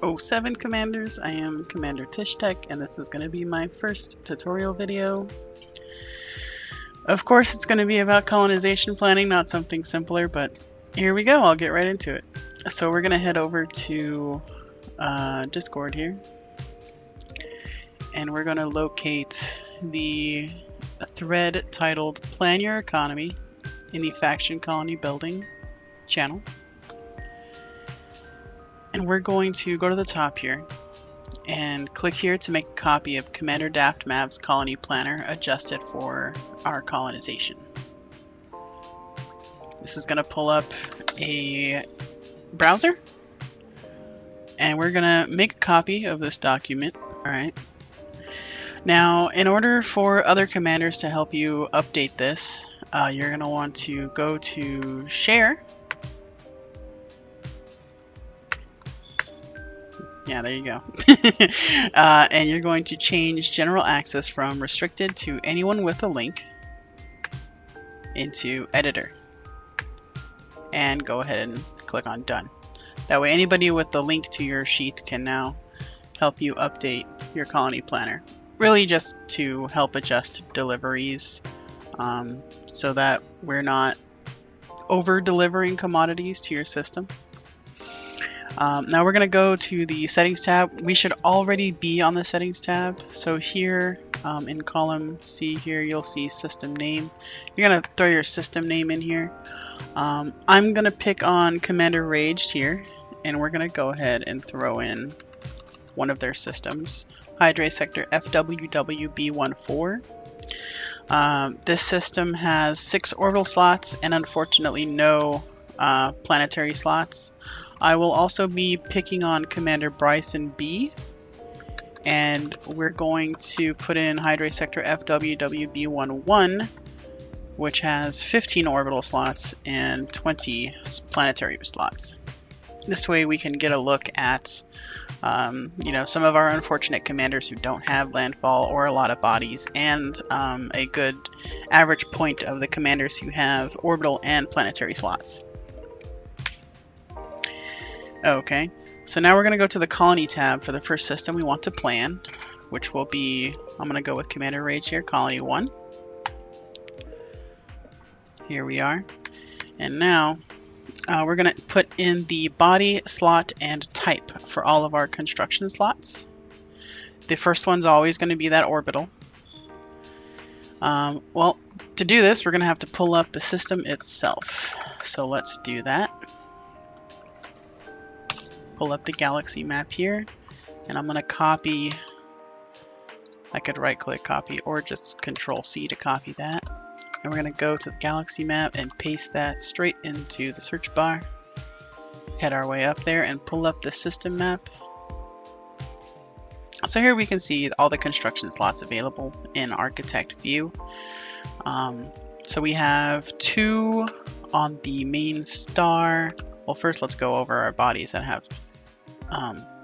07 Commanders. I am Commander Tishtech, and this is going to be my first tutorial video. Of course, it's going to be about colonization planning, not something simpler, but here we go. I'll get right into it. So we're going to head over to Discord here, and we're going to locate the thread titled Plan Your Economy in the Faction Colony Building channel. And we're going to go to the top here and click here to make a copy of Commander Daft Mav's Colony Planner adjusted for our colonization. This is going to pull up a browser, and we're going to make a copy of this document. Alright. Now, in order for other commanders to help you update this, you're going to want to go to Share. Yeah, there you go. And you're going to change general access from restricted to anyone with a link into editor. And go ahead and click on done. That way anybody with the link to your sheet can now help you update your colony planner. Really just to help adjust deliveries so that we're not over delivering commodities to your system. Now we're going to go to the settings tab. We should already be on the settings tab. So here in column C here, you'll see system name. You're going to throw your system name in here. I'm going to pick on Commander Raged here, and we're going to go ahead and throw in one of their systems, Hydra Sector FWWB14. This system has 6 orbital slots and unfortunately no planetary slots. I will also be picking on Commander Bryson B, and we're going to put in Hydra Sector FWWB11, which has 15 orbital slots and 20 planetary slots. This way we can get a look at some of our unfortunate commanders who don't have landfall or a lot of bodies, and a good average point of the commanders who have orbital and planetary slots. Okay, so now we're going to go to the colony tab for the first system we want to plan, which will be, I'm going to go with Commander Rage here, Colony 1. Here we are. And now we're going to put in the body, slot, and type for all of our construction slots. The first one's always going to be that orbital. Well, to do this, we're going to have to pull up the system itself. So let's do that. Pull up the galaxy map here, and I'm going to copy. I could right click copy or just Control C to copy that. And we're going to go to the galaxy map and paste that straight into the search bar. Head our way up there and pull up the system map. So here we can see all the construction slots available in Architect view. So we have 2 on the main star. Well, first let's go over our bodies that have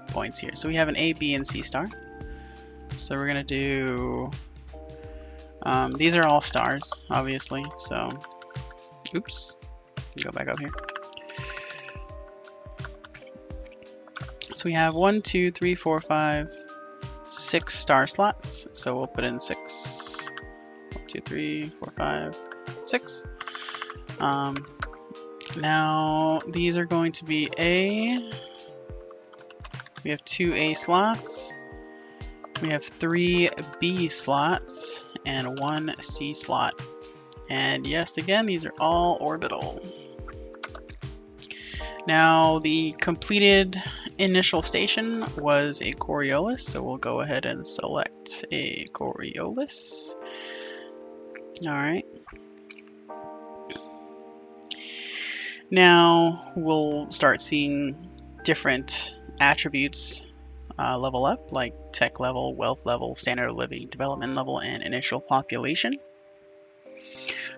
points here. So we have an A, B, and C star. So we're going to do... these are all stars, obviously. So, oops. Go back up here. So we have 1, 2, 3, 4, 5, 6 star slots. So we'll put in 6. 1, 2, 3, 4, 5, 6. Now these are going to be A. We have 2 A slots. We have 3 B slots and 1 C slot. And yes, again, these are all orbital. Now the completed initial station was a Coriolis, so we'll go ahead and select a Coriolis. Alright. Now we'll start seeing different attributes level up, like tech level, wealth level, standard of living, development level, and initial population.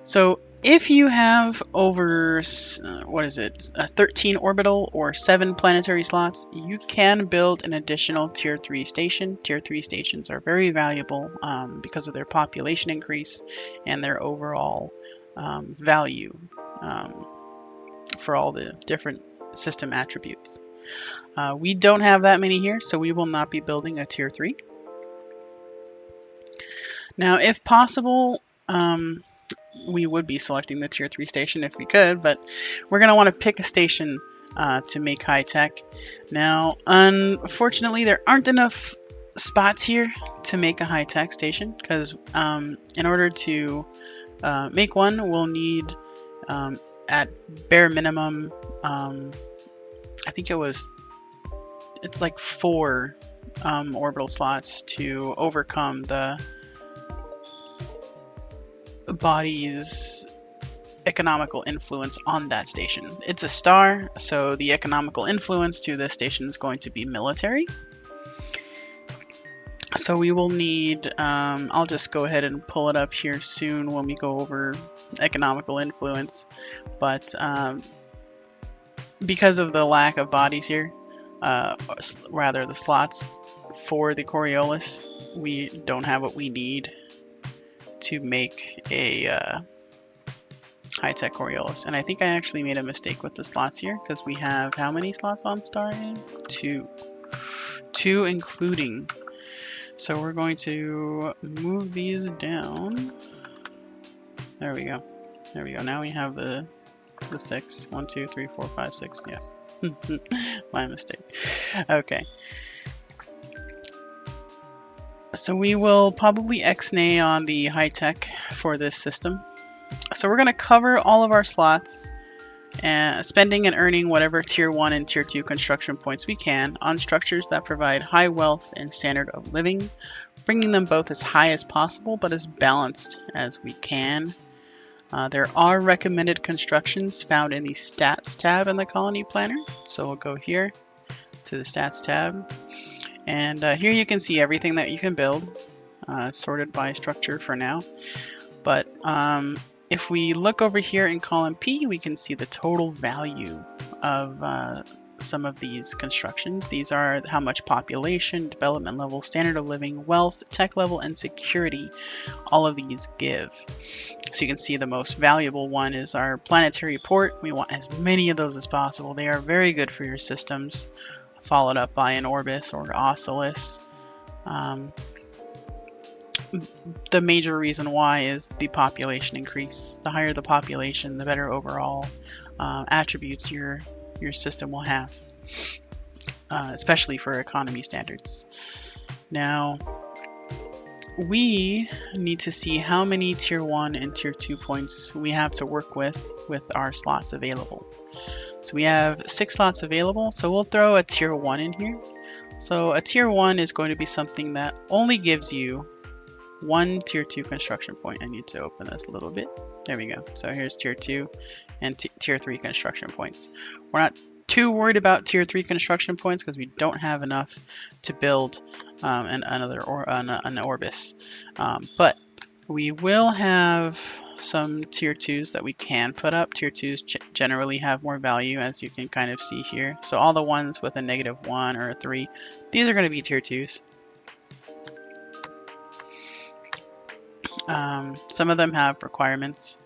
So if you have over, 13 orbital or 7 planetary slots, you can build an additional Tier 3 station. Tier 3 stations are very valuable because of their population increase and their overall value for all the different system attributes. We don't have that many here, so we will not be building a tier 3. Now, if possible, we would be selecting the tier 3 station if we could, but we're going to want to pick a station to make high tech. Now, unfortunately, there aren't enough spots here to make a high tech station, because in order to make one, we'll need at bare minimum, I think it's like 4 orbital slots to overcome the body's economical influence on that station. It's a star, so the economical influence to this station is going to be military. So we will need, I'll just go ahead and pull it up here soon when we go over economical influence, but because of the lack of bodies here, rather the slots for the Coriolis, we don't have what we need to make a high-tech Coriolis. And I think I actually made a mistake with the slots here, because we have how many slots on Star A? 2. 2 including. So we're going to move these down. There we go. There we go. Now we have the 6. 1, 2, 3, 4, 5, 6. Yes. My mistake. Okay. So we will probably X-nay on the high tech for this system. So we're going to cover all of our slots, spending and earning whatever tier 1 and tier 2 construction points we can on structures that provide high wealth and standard of living, bringing them both as high as possible but as balanced as we can. There are recommended constructions found in the Stats tab in the Colony Planner. So we'll go here to the Stats tab. And here you can see everything that you can build, sorted by structure for now. But if we look over here in column P, we can see the total value of some of these constructions. These are how much population, development level, standard of living, wealth, tech level, and security all of these give. So you can see the most valuable one is our planetary port. We want as many of those as possible. They are very good for your systems, followed up by an Orbis or Oculus. The major reason why is the population increase. The higher the population, the better overall attributes your system will have, especially for economy standards. Now, we need to see how many tier 1 and tier 2 points we have to work with our slots available. So we have 6 slots available, so we'll throw a tier 1 in here. So a tier 1 is going to be something that only gives you 1 tier 2 construction point. I need to open this a little bit. There we go. So here's tier 2 and tier 3 construction points. We're not too worried about tier 3 construction points because we don't have enough to build an Orbis. But we will have some tier 2s that we can put up. Tier 2s generally have more value, as you can kind of see here. So all the ones with a -1 or a 3, these are going to be tier 2s. Some of them have requirements,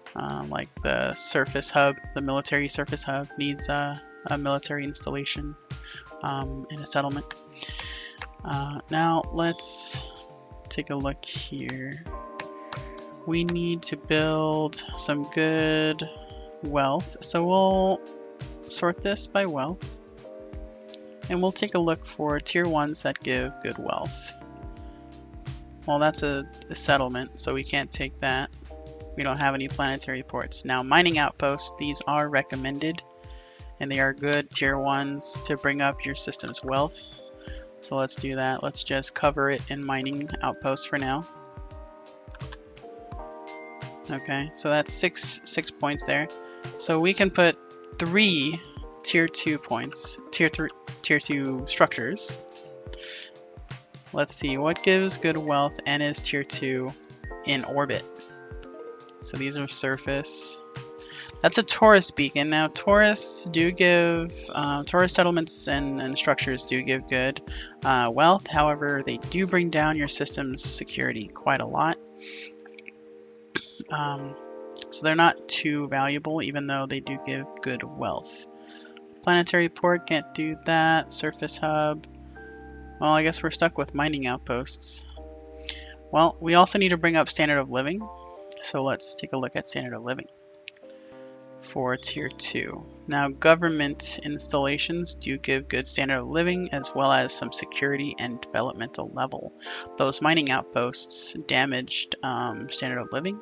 like the surface hub. The military surface hub needs a military installation in a settlement. Now let's take a look here. We need to build some good wealth. So we'll sort this by wealth. And we'll take a look for tier 1s that give good wealth. Well, that's a settlement, so we can't take that. We don't have any planetary ports. Now, mining outposts, these are recommended, and they are good tier 1s to bring up your system's wealth. So let's do that. Let's just cover it in mining outposts for now. Okay, so that's six points there. So we can put 3 tier 2 points, tier 2 structures. Let's see, what gives good wealth and is tier 2 in orbit? So these are surface. That's a Taurus beacon. Now Taurus do give, Taurus settlements and structures do give good wealth. However, they do bring down your system's security quite a lot. So they're not too valuable, even though they do give good wealth. Planetary port, can't do that. Surface hub. Well, I guess we're stuck with mining outposts. Well, we also need to bring up standard of living. So let's take a look at standard of living for tier 2. Now, government installations do give good standard of living as well as some security and developmental level. Those mining outposts damaged standard of living,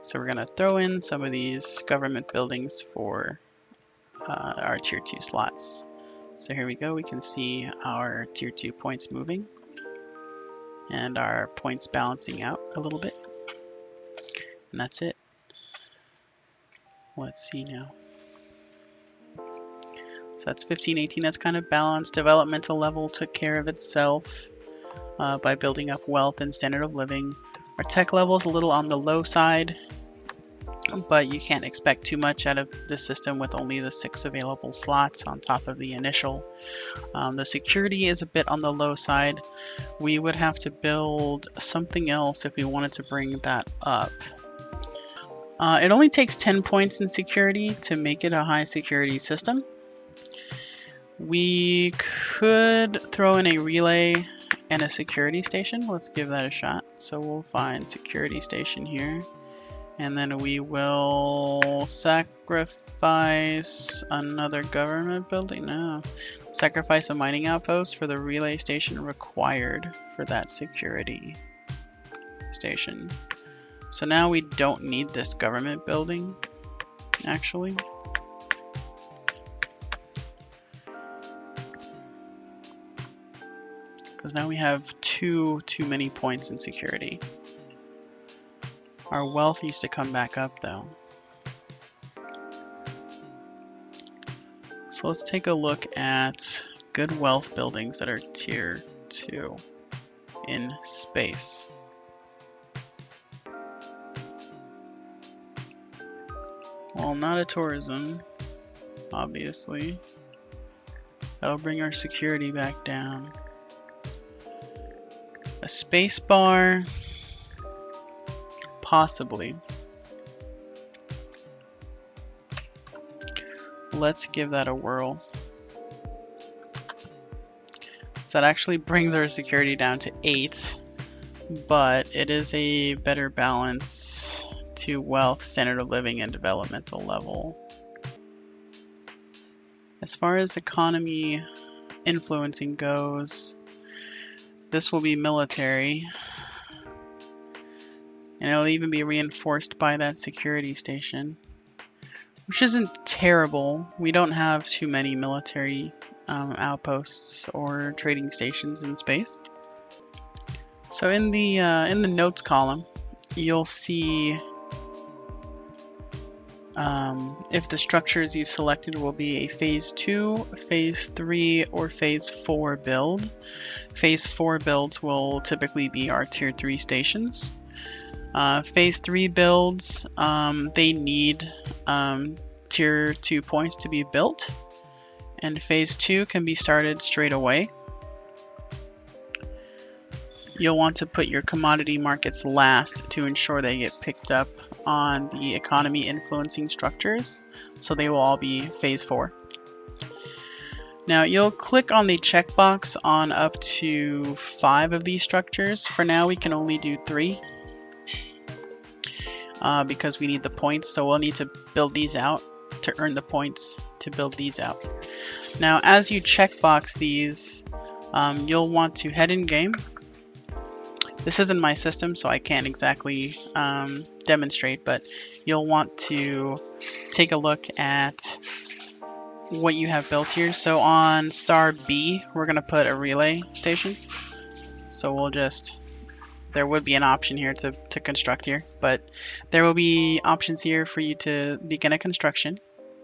so we're going to throw in some of these government buildings for our tier 2 slots. So here we go, we can see our tier 2 points moving and our points balancing out a little bit, and that's it. Let's see now. So that's 15, 18, that's kind of balanced. Developmental level took care of itself by building up wealth and standard of living. Our tech level is a little on the low side, but you can't expect too much out of this system with only the 6 available slots on top of the initial. The security is a bit on the low side. We would have to build something else if we wanted to bring that up. It only takes 10 points in security to make it a high security system. We could throw in a relay and a security station. Let's give that a shot. So we'll find security station here, and then we will sacrifice another government building. No, sacrifice a mining outpost for the relay station required for that security station. So now we don't need this government building, actually. Because now we have too many points in security. Our wealth needs to come back up though. So let's take a look at good wealth buildings that are tier 2 in space. Well, not a tourism, obviously. That'll bring our security back down. A space bar, possibly. Let's give that a whirl. So that actually brings our security down to 8, but it is a better balance to wealth, standard of living, and developmental level. As far as economy influencing goes, this will be military, and it'll even be reinforced by that security station, which isn't terrible. We don't have too many military outposts or trading stations in space. So in the notes column, you'll see if the structures you've selected will be a phase 2, phase 3, or phase 4 build. Phase 4 builds will typically be our tier 3 stations. Phase 3 builds, they need tier 2 points to be built, and phase 2 can be started straight away. You'll want to put your commodity markets last to ensure they get picked up on the economy influencing structures, so they will all be phase 4. Now you'll click on the checkbox on up to 5 of these structures. For now we can only do 3 because we need the points, so we'll need to build these out to earn the points to build these out. Now as you checkbox these, you'll want to head in game. This isn't my system, so I can't exactly demonstrate, but you'll want to take a look at what you have built here. So on star B, we're going to put a relay station. So we'll just, there would be an option here to construct here, but there will be options here for you to begin a construction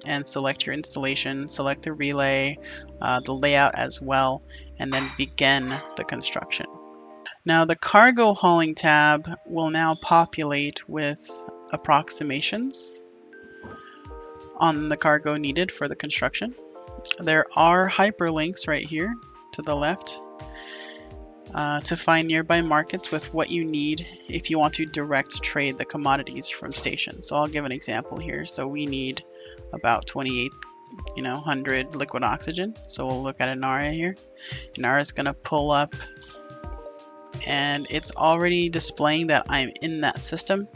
and select your installation, select the relay, the layout as well, and then begin the construction. Now the cargo hauling tab will now populate with approximations on the cargo needed for the construction. There are hyperlinks right here to the left to find nearby markets with what you need if you want to direct trade the commodities from stations. So I'll give an example here. So we need about 28 100 liquid oxygen. So we'll look at Inara here. Inara is going to pull up, and it's already displaying that I'm in that system.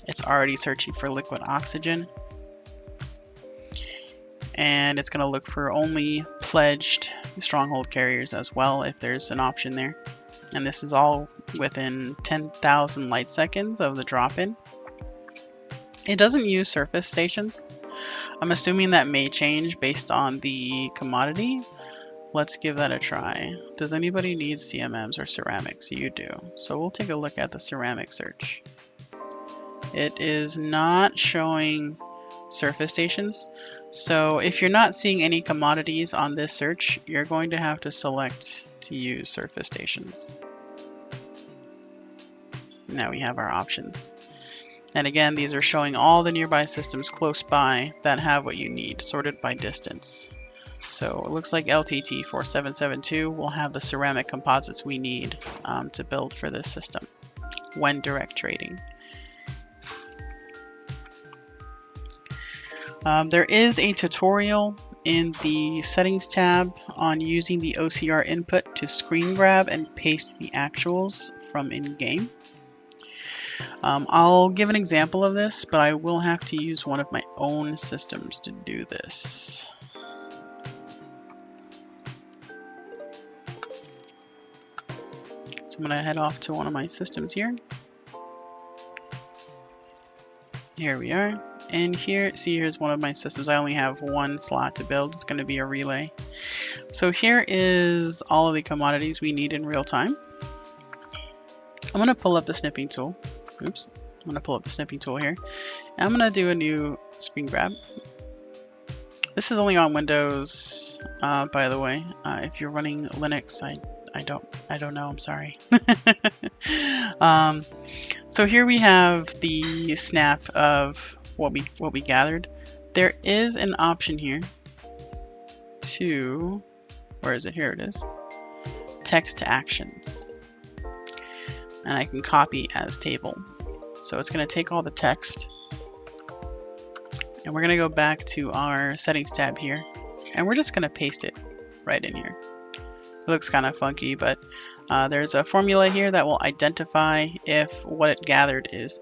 It's already searching for liquid oxygen. And it's going to look for only pledged stronghold carriers as well, if there's an option there. And this is all within 10,000 light seconds of the drop-in. It doesn't use surface stations. I'm assuming that may change based on the commodity. Let's give that a try. Does anybody need CMMs or ceramics? You do. So we'll take a look at the ceramic search. It is not showing surface stations. So if you're not seeing any commodities on this search, you're going to have to select to use surface stations. Now we have our options. And again, these are showing all the nearby systems close by that have what you need, sorted by distance. So it looks like LTT 4772 will have the ceramic composites we need to build for this system when direct trading. There is a tutorial in the settings tab on using the OCR input to screen grab and paste the actuals from in-game. I'll give an example of this, but I will have to use one of my own systems to do this. So I'm going to head off to one of my systems here. Here we are. And here, see, here's one of my systems. I only have one slot to build. It's going to be a relay. So here is all of the commodities we need in real time. I'm going to pull up the snipping tool. Oops. I'm going to pull up the snipping tool here. And I'm going to do a new screen grab. This is only on Windows, by the way. If you're running Linux, I don't know. I'm sorry. So here we have the snap of what we gathered. There is an option here to, where is it? Here it is. Text to actions. And I can copy as table. So it's going to take all the text. And we're going to go back to our settings tab here. And we're just going to paste it right in here. It looks kind of funky, but there's a formula here that will identify if what it gathered is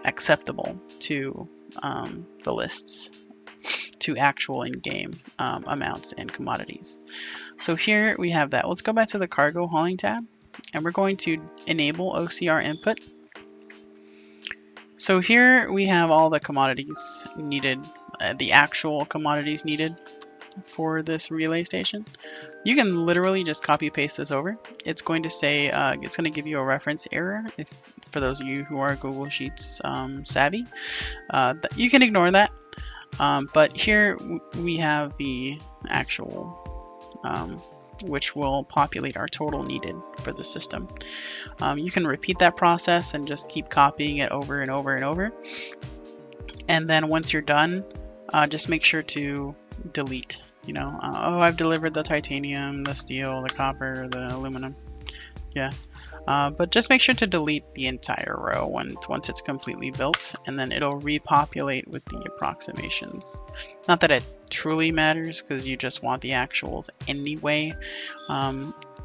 acceptable to the lists, to actual in-game amounts and commodities. So here we have that. Let's go back to the cargo hauling tab, and we're going to enable OCR input. So here we have all the commodities needed, the actual commodities needed for this relay station. You can literally just copy paste this over. It's going to say, it's going to give you a reference error for those of you who are Google Sheets savvy. You can ignore that. But here we have the actual, which will populate our total needed for the system. You can repeat that process and just keep copying it over and over and over. And then once you're done, just make sure to delete. Oh, I've delivered the titanium, the steel, the copper, the aluminum. Yeah. But just make sure to delete the entire row once it's completely built, and then it'll repopulate with the approximations. Not that it truly matters, because you just want the actuals anyway.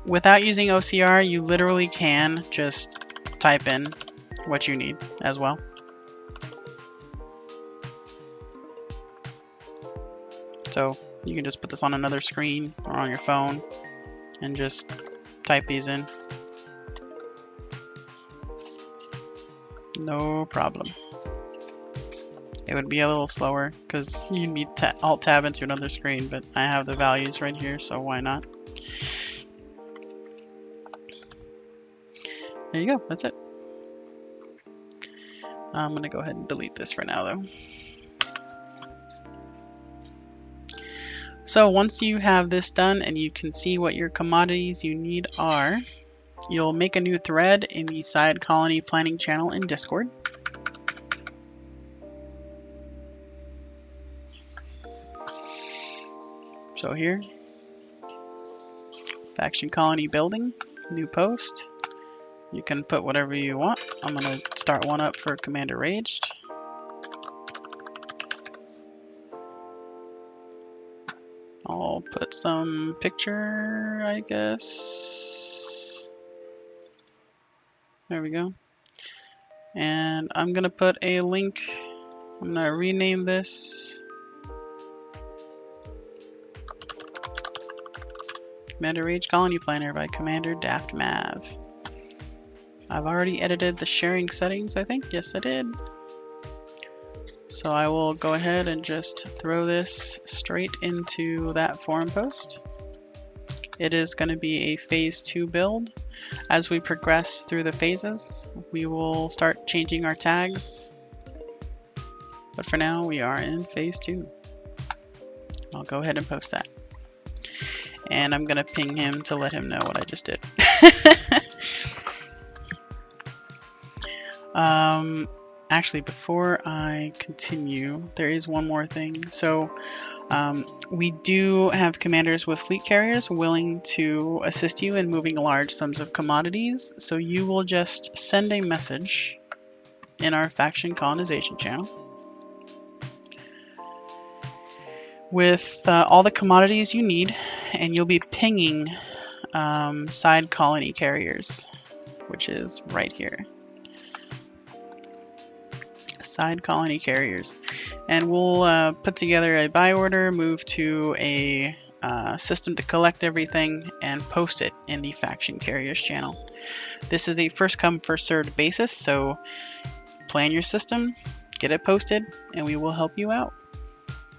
Without using OCR, you literally can just type in what you need as well. So you can just put this on another screen or on your phone and just type these in. No problem. It would be a little slower because you need to Alt-Tab into another screen, but I have the values right here, so why not? There you go, that's it. I'm going to go ahead and delete this for now, though. So once you have this done and you can see what your commodities you need are, you'll make a new thread in the side colony planning channel in Discord. So here, faction colony building, new post. You can put whatever you want. I'm going to start one up for Commander Raged. I'll put some picture, I guess. There we go. And I'm gonna put a link. I'm gonna rename this Commander Age Colony Planner by Commander Daft Mav. I've already edited the sharing settings, I think. Yes, I did. So I will go ahead and just throw this straight into that forum post. It is going to be a phase 2 build. As we progress through the phases, we will start changing our tags. But for now, we are in phase 2. I'll go ahead and post that. And I'm going to ping him to let him know what I just did. Actually, before I continue, there is one more thing. So we do have commanders with fleet carriers willing to assist you in moving large sums of commodities. So you will just send a message in our faction colonization channel with all the commodities you need, and you'll be pinging side colony carriers, which is right here. Side colony carriers, and we'll put together a buy order, move to a system to collect everything, and post it in the faction carriers channel. This is a first come first served basis, so plan your system, get it posted, and we will help you out.